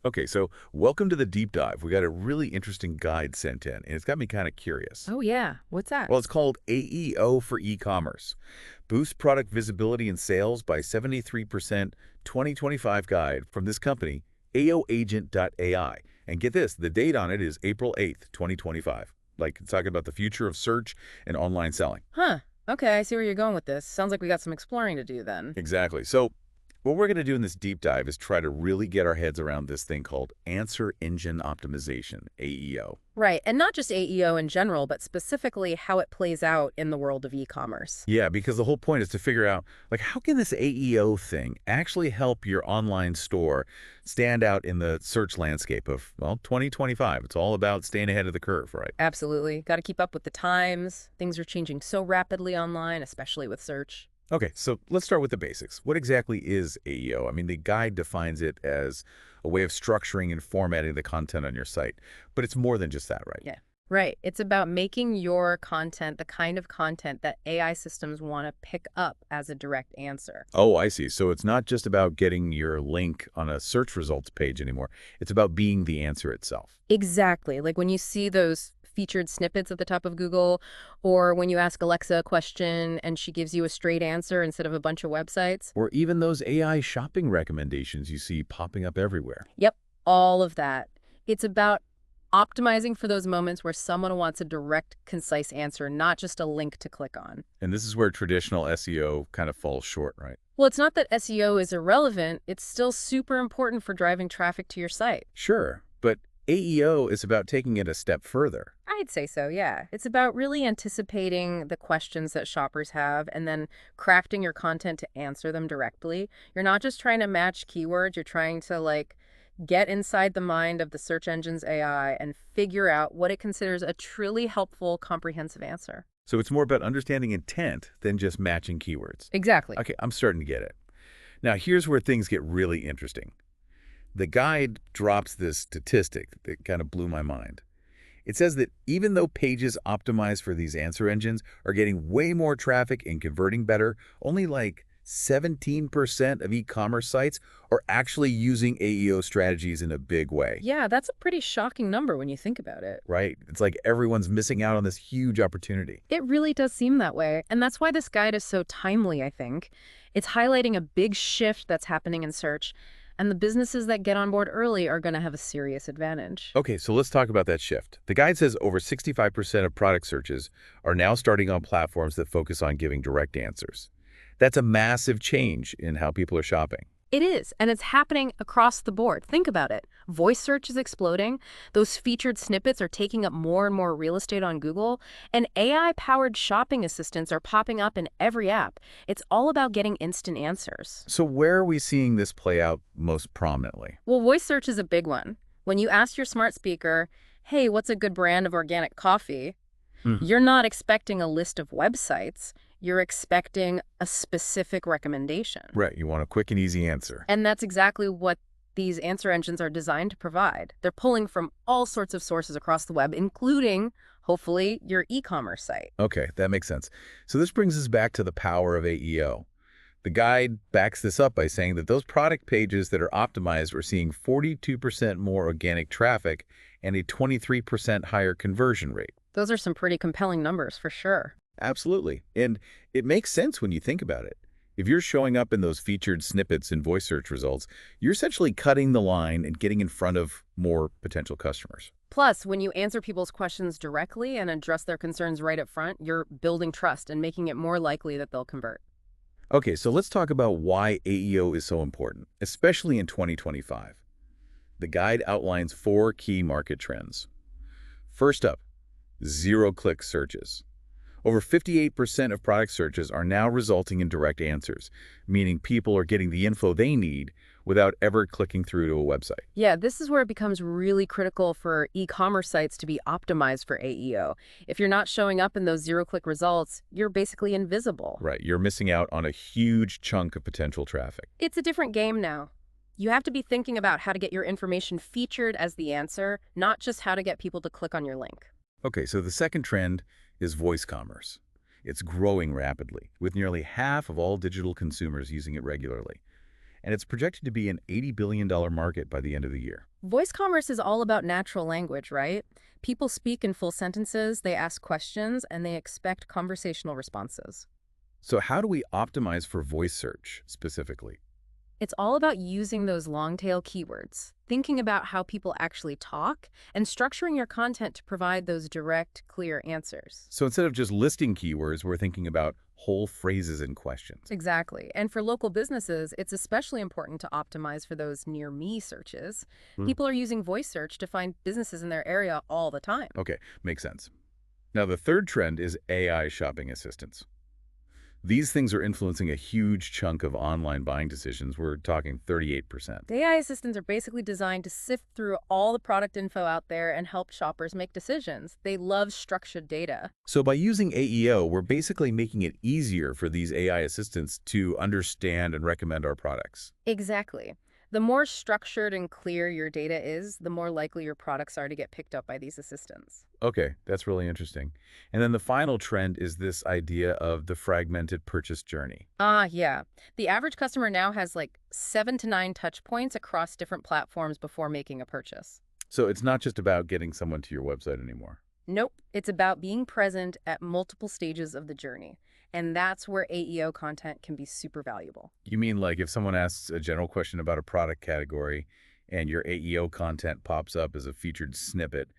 Okay, so welcome to the deep dive. We got a really interesting guide sent in, and it's got me kind of curious. Oh, yeah. What's that? Well, it's called AEO for e-commerce. Boost product visibility and sales by 73% 2025 guide from this company, AOagent.ai. And get this, the date on it is April 8th, 2025. Like, it's talking about the future of search and online selling. Huh. Okay, I see where you're going with this. Sounds like we got some exploring to do then. Exactly. So what we're going to do in this deep dive is try to really get our heads around this thing called answer engine optimization, AEO. Right, and not just AEO in general, but specifically how it plays out in the world of e-commerce. Yeah, because the whole point is to figure out, like, how can this AEO thing actually help your online store stand out in the search landscape of, well, 2025? It's all about staying ahead of the curve, right? Absolutely. Got to keep up with the times. Things are changing so rapidly online, especially with search. Okay, so let's start with the basics. What exactly is AEO? I mean, the guide defines it as a way of structuring and formatting the content on your site, but it's more than just that, right? Yeah. Right. It's about making your content the kind of content that AI systems want to pick up as a direct answer. Oh, I see. So it's not just about getting your link on a search results page anymore. It's about being the answer itself. Exactly. Like when you see those featured snippets at the top of Google, or when you ask Alexa a question and she gives you a straight answer instead of a bunch of websites. Or even those AI shopping recommendations you see popping up everywhere. Yep, all of that. It's about optimizing for those moments where someone wants a direct, concise answer, not just a link to click on. And this is where traditional SEO kind of falls short, right? Well, it's not that SEO is irrelevant. It's still super important for driving traffic to your site. Sure, but AEO is about taking it a step further. I'd say so, yeah. It's about really anticipating the questions that shoppers have and then crafting your content to answer them directly. You're not just trying to match keywords, you're trying to get inside the mind of the search engine's AI and figure out what it considers a truly helpful, comprehensive answer. So it's more about understanding intent than just matching keywords. Exactly. Okay, I'm starting to get it. Now, here's where things get really interesting. The guide drops this statistic that kind of blew my mind. It says that even though pages optimized for these answer engines are getting way more traffic and converting better, only like 17% of e-commerce sites are actually using AEO strategies in a big way, Yeah, that's a pretty shocking number when you think about it. right? It's like everyone's missing out on this huge opportunity. It really does seem that way, and that's why this guide is so timely, I think. It's highlighting a big shift that's happening in search, and the businesses that get on board early are going to have a serious advantage. Okay, so let's talk about that shift. The guide says over 65% of product searches are now starting on platforms that focus on giving direct answers. That's a massive change in how people are shopping. It is, and it's happening across the board. Think about it. Voice search is exploding. Those featured snippets are taking up more and more real estate on Google, and AI-powered shopping assistants are popping up in every app. It's all about getting instant answers. So where are we seeing this play out most prominently? Well, voice search is a big one. When you ask your smart speaker, hey, what's a good brand of organic coffee? Mhm. You're not expecting a list of websites. You're expecting a specific recommendation. Right, you want a quick and easy answer. And that's exactly what these answer engines are designed to provide. They're pulling from all sorts of sources across the web, including, hopefully, your e-commerce site. Okay, that makes sense. So this brings us back to the power of AEO. The guide backs this up by saying that those product pages that are optimized are seeing 42% more organic traffic and a 23% higher conversion rate. Those are some pretty compelling numbers for sure. Absolutely. And it makes sense when you think about it. If you're showing up in those featured snippets in voice search results, you're essentially cutting the line and getting in front of more potential customers. Plus, when you answer people's questions directly and address their concerns right up front, you're building trust and making it more likely that they'll convert. Okay, so let's talk about why AEO is so important, especially in 2025. The guide outlines 4 key market trends. First up, zero-click searches. Over 58% of product searches are now resulting in direct answers, meaning people are getting the info they need without ever clicking through to a website. Yeah, this is where it becomes really critical for e-commerce sites to be optimized for AEO. If you're not showing up in those zero-click results, you're basically invisible. Right, you're missing out on a huge chunk of potential traffic. It's a different game now. You have to be thinking about how to get your information featured as the answer, not just how to get people to click on your link. Okay, so the second trend is voice commerce. It's growing rapidly, with nearly half of all digital consumers using it regularly. And it's projected to be an $80 billion market by the end of the year. Voice commerce is all about natural language, right? People speak in full sentences, they ask questions, and they expect conversational responses. So how do we optimize for voice search specifically? It's all about using those long tail keywords, thinking about how people actually talk, and structuring your content to provide those direct, clear answers. So instead of just listing keywords, we're thinking about whole phrases and questions. Exactly. And for local businesses, it's especially important to optimize for those near me searches. People are using voice search to find businesses in their area all the time. Okay, makes sense. Now, the third trend is AI shopping assistants. These things are influencing a huge chunk of online buying decisions. We're talking 38%. The AI assistants are basically designed to sift through all the product info out there and help shoppers make decisions. They love structured data. So by using AEO, we're basically making it easier for these AI assistants to understand and recommend our products. Exactly. The more structured and clear your data is, the more likely your products are to get picked up by these assistants. Okay, that's really interesting. And then the final trend is this idea of the fragmented purchase journey. Yeah. The average customer now has like 7 to 9 touch points across different platforms before making a purchase. So it's not just about getting someone to your website anymore. Nope. It's about being present at multiple stages of the journey. And that's where AEO content can be super valuable. You mean like if someone asks a general question about a product category and your AEO content pops up as a featured snippet,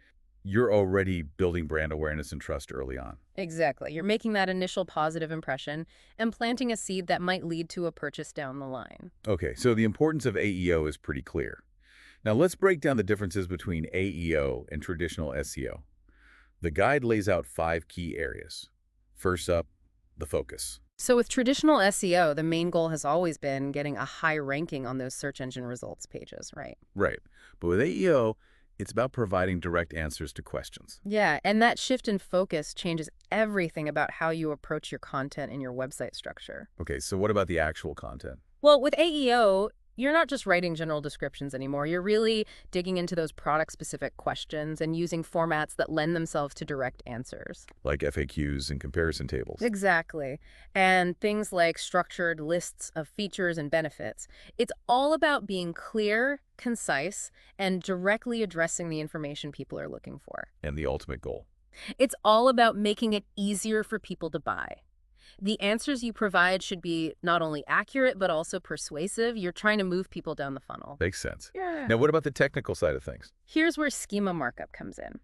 you're already building brand awareness and trust early on. Exactly. You're making that initial positive impression and planting a seed that might lead to a purchase down the line. Okay, so the importance of AEO is pretty clear. Now let's break down the differences between AEO and traditional SEO. The guide lays out 5 key areas. First up, the focus. So with traditional SEO, the main goal has always been getting a high ranking on those search engine results pages, right? Right. But with AEO, it's about providing direct answers to questions. Yeah, and that shift in focus changes everything about how you approach your content in your website structure. Okay, so what about the actual content? Well, with AEO, you're not just writing general descriptions anymore. You're really digging into those product-specific questions and using formats that lend themselves to direct answers. Like FAQs and comparison tables. Exactly. And things like structured lists of features and benefits. It's all about being clear, concise, and directly addressing the information people are looking for. And the ultimate goal. It's all about making it easier for people to buy. The answers you provide should be not only accurate, but also persuasive. You're trying to move people down the funnel. Makes sense. Yeah. Now, what about the technical side of things? Here's where schema markup comes in.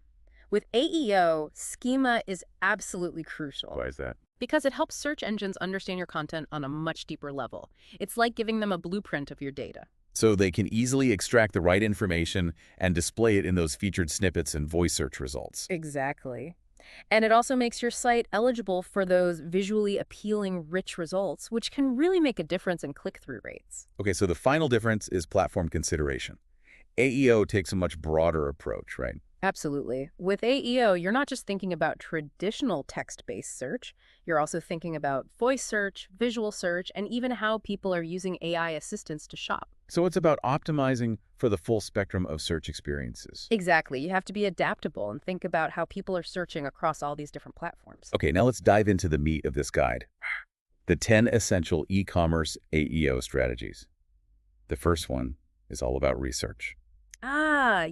With AEO, schema is absolutely crucial Why is that? because it helps search engines understand your content on a much deeper level. It's like giving them a blueprint of your data. So they can easily extract the right information and display it in those featured snippets and voice search results. Exactly. And it also makes your site eligible for those visually appealing, rich results, which can really make a difference in click-through rates. Okay, so the final difference is platform consideration. AEO takes a much broader approach, right? Absolutely. With AEO, you're not just thinking about traditional text-based search. You're also thinking about voice search, visual search, and even how people are using AI assistants to shop. So it's about optimizing for the full spectrum of search experiences. Exactly. You have to be adaptable and think about how people are searching across all these different platforms. Okay, now let's dive into the meat of this guide. The 10 essential e-commerce AEO strategies. The first one is all about research.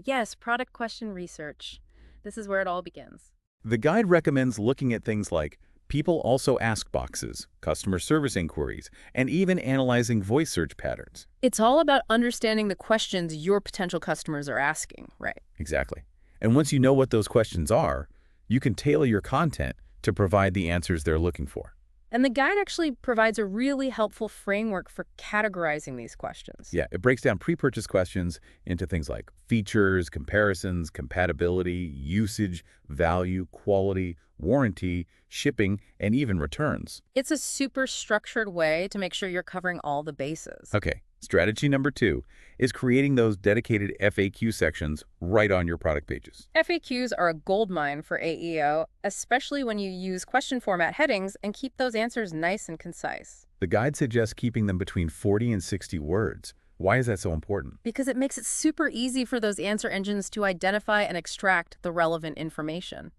Yes, product question research. This is where it all begins. The guide recommends looking at things like people also ask boxes, customer service inquiries, and even analyzing voice search patterns. It's all about understanding the questions your potential customers are asking, right? Exactly. And once you know what those questions are, you can tailor your content to provide the answers they're looking for. And the guide actually provides a really helpful framework for categorizing these questions. Yeah, it breaks down pre-purchase questions into things like features, comparisons, compatibility, usage, value, quality, warranty, shipping, and even returns. It's a super structured way to make sure you're covering all the bases. Okay, strategy number 2 is creating those dedicated FAQ sections right on your product pages. FAQs are a goldmine for AEO, especially when you use question format headings and keep those answers nice and concise. The guide suggests keeping them between 40 and 60 words. Why is that so important? Because it makes it super easy for those answer engines to identify and extract the relevant information.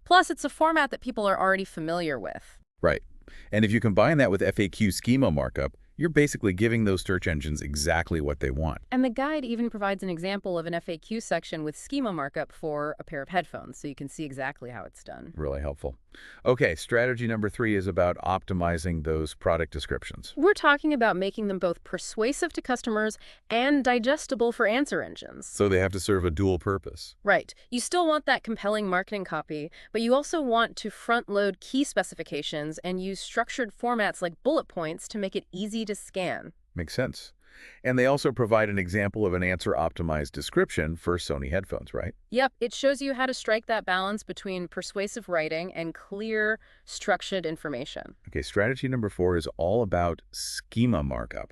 Plus, it's a format that people are already familiar with. Right. And if you combine that with FAQ schema markup, You're basically giving those search engines exactly what they want. And the guide even provides an example of an FAQ section with schema markup for a pair of headphones, so you can see exactly how it's done. Really helpful. Okay, strategy number 3 is about optimizing those product descriptions. We're talking about making them both persuasive to customers and digestible for answer engines. So they have to serve a dual purpose. Right. You still want that compelling marketing copy, but you also want to front-load key specifications and use structured formats like bullet points to make it easy to scan. Makes sense. And they also provide an example of an answer-optimized description for Sony headphones, right? Yep, it shows you how to strike that balance between persuasive writing and clear, structured information. Okay, strategy number 4 is all about schema markup.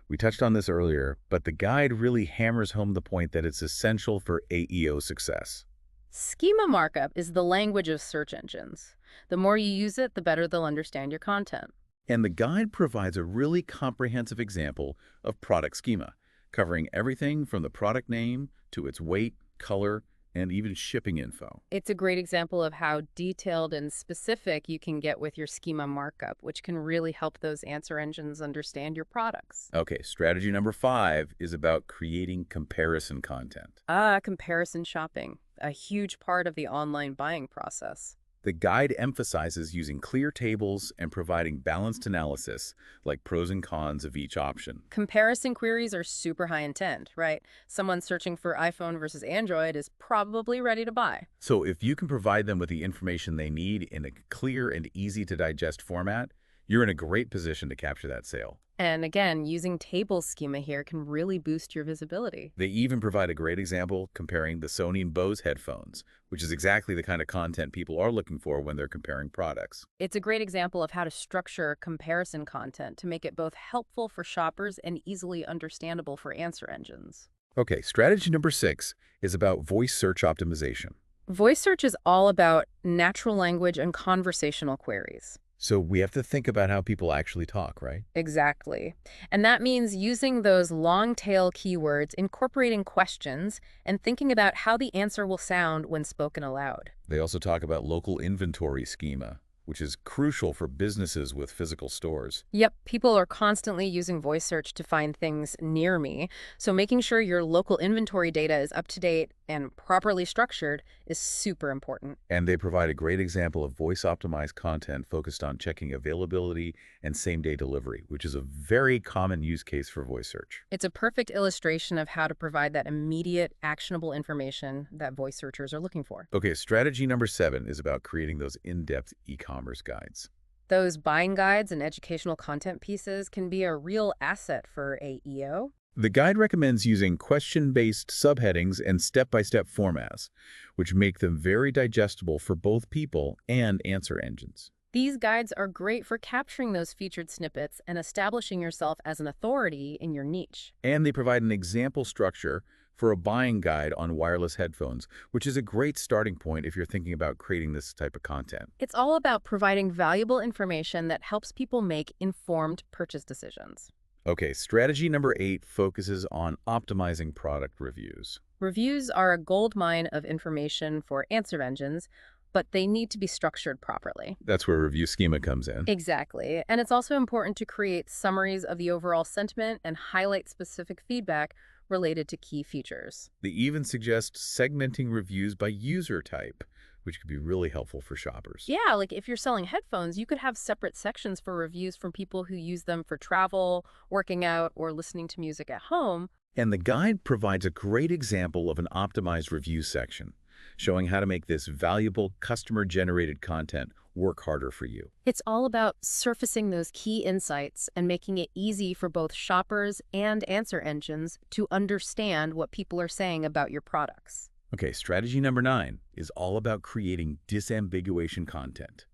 We touched on this earlier, but the guide really hammers home the point that it's essential for AEO success. Schema markup is the language of search engines. The more you use it, the better they'll understand your content. And the guide provides a really comprehensive example of product schema, covering everything from the product name to its weight, color, and even shipping info. It's a great example of how detailed and specific you can get with your schema markup, which can really help those answer engines understand your products. Okay, strategy number 5 is about creating comparison content. Comparison shopping, a huge part of the online buying process. The guide emphasizes using clear tables and providing balanced analysis, like pros and cons of each option. Comparison queries are super high intent, right? Someone searching for iPhone versus Android is probably ready to buy. So if you can provide them with the information they need in a clear and easy to digest format, you're in a great position to capture that sale. And again, using table schema here can really boost your visibility. They even provide a great example comparing the Sony and Bose headphones, which is exactly the kind of content people are looking for when they're comparing products. It's a great example of how to structure comparison content to make it both helpful for shoppers and easily understandable for answer engines. Okay, strategy number 6 is about voice search optimization. Voice search is all about natural language and conversational queries. So we have to think about how people actually talk, right? Exactly. And that means using those long tail keywords, incorporating questions, and thinking about how the answer will sound when spoken aloud. They also talk about local inventory schema, which is crucial for businesses with physical stores. Yep, people are constantly using voice search to find things near me, so making sure your local inventory data is up to date and properly structured is super important. And they provide a great example of voice-optimized content focused on checking availability and same-day delivery, which is a very common use case for voice search. It's a perfect illustration of how to provide that immediate, actionable information that voice searchers are looking for. Okay, strategy number 7 is about creating those in-depth e-commerce guides. Those buying guides and educational content pieces can be a real asset for AEO. The guide recommends using question-based subheadings and step-by-step formats, which make them very digestible for both people and answer engines. These guides are great for capturing those featured snippets and establishing yourself as an authority in your niche. And they provide an example structure for a buying guide on wireless headphones, which is a great starting point if you're thinking about creating this type of content. It's all about providing valuable information that helps people make informed purchase decisions. Okay, strategy number 8 focuses on optimizing product reviews. Reviews are a goldmine of information for answer engines, but they need to be structured properly. That's where review schema comes in. Exactly. And it's also important to create summaries of the overall sentiment and highlight specific feedback related to key features. They even suggest segmenting reviews by user type, which could be really helpful for shoppers. Yeah, like if you're selling headphones, you could have separate sections for reviews from people who use them for travel, working out, or listening to music at home. And the guide provides a great example of an optimized review section, showing how to make this valuable customer-generated content work harder for you. It's all about surfacing those key insights and making it easy for both shoppers and answer engines to understand what people are saying about your products. Okay, strategy number 9 is all about creating disambiguation content.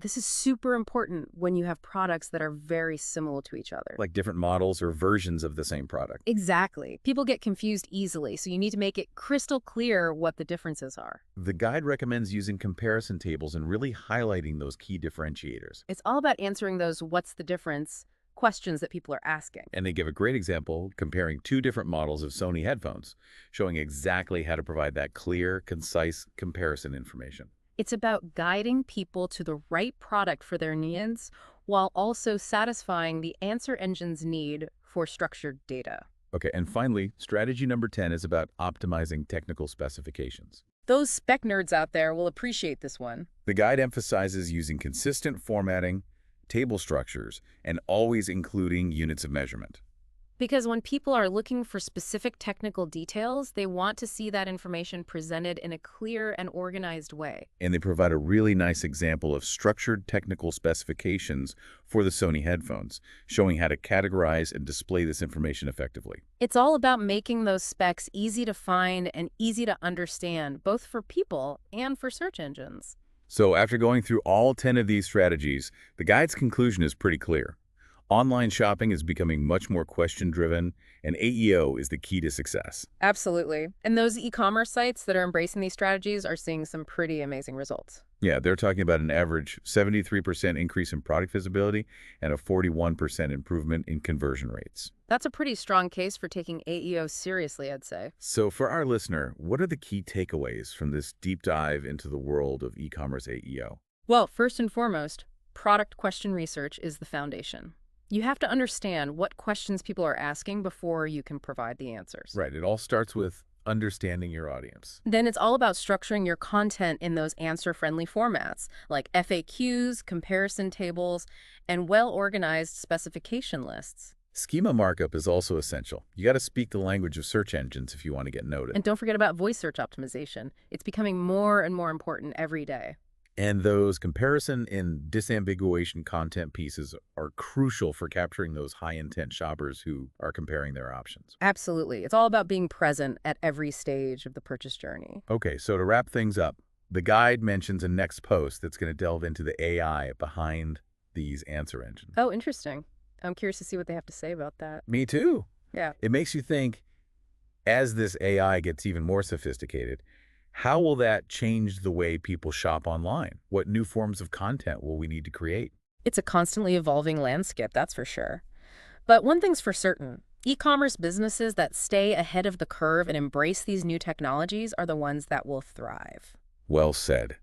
This is super important when you have products that are very similar to each other. Like different models or versions of the same product. Exactly. People get confused easily, so you need to make it crystal clear what the differences are. The guide recommends using comparison tables and really highlighting those key differentiators. It's all about answering those what's the difference questions that people are asking. And they give a great example comparing 2 different models of Sony headphones, showing exactly how to provide that clear, concise comparison information. It's about guiding people to the right product for their needs while also satisfying the answer engine's need for structured data. Okay, and finally, strategy number 10 is about optimizing technical specifications. Those spec nerds out there will appreciate this one. The guide emphasizes using consistent formatting, table structures, and always including units of measurement. Because when people are looking for specific technical details, they want to see that information presented in a clear and organized way. And they provide a really nice example of structured technical specifications for the Sony headphones, showing how to categorize and display this information effectively. It's all about making those specs easy to find and easy to understand, both for people and for search engines. So after going through all 10 of these strategies, the guide's conclusion is pretty clear. Online shopping is becoming much more question-driven, and AEO is the key to success. Absolutely. And those e-commerce sites that are embracing these strategies are seeing some pretty amazing results. Yeah, they're talking about an average 73% increase in product visibility and a 41% improvement in conversion rates. That's a pretty strong case for taking AEO seriously, I'd say. So for our listener, what are the key takeaways from this deep dive into the world of e-commerce AEO? Well, first and foremost, product question research is the foundation. You have to understand what questions people are asking before you can provide the answers. Right, it all starts with understanding your audience. Then it's all about structuring your content in those answer-friendly formats, like FAQs, comparison tables, and well-organized specification lists. Schema markup is also essential. You got to speak the language of search engines if you want to get noted. And don't forget about voice search optimization. It's becoming more and more important every day. And those comparison and disambiguation content pieces are crucial for capturing those high-intent shoppers who are comparing their options. Absolutely. It's all about being present at every stage of the purchase journey. Okay, so to wrap things up, the guide mentions a next post that's going to delve into the AI behind these answer engines. Oh, interesting. I'm curious to see what they have to say about that. Me too. Yeah. It makes you think, as this AI gets even more sophisticated, how will that change the way people shop online? What new forms of content will we need to create? It's a constantly evolving landscape, that's for sure. But one thing's for certain, e-commerce businesses that stay ahead of the curve and embrace these new technologies are the ones that will thrive. Well said.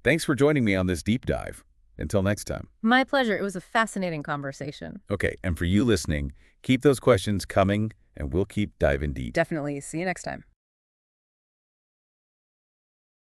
Thanks for joining me on this deep dive. Until next time. My pleasure. It was a fascinating conversation. Okay, and for you listening, keep those questions coming, and we'll keep diving deep. Definitely. See you next time.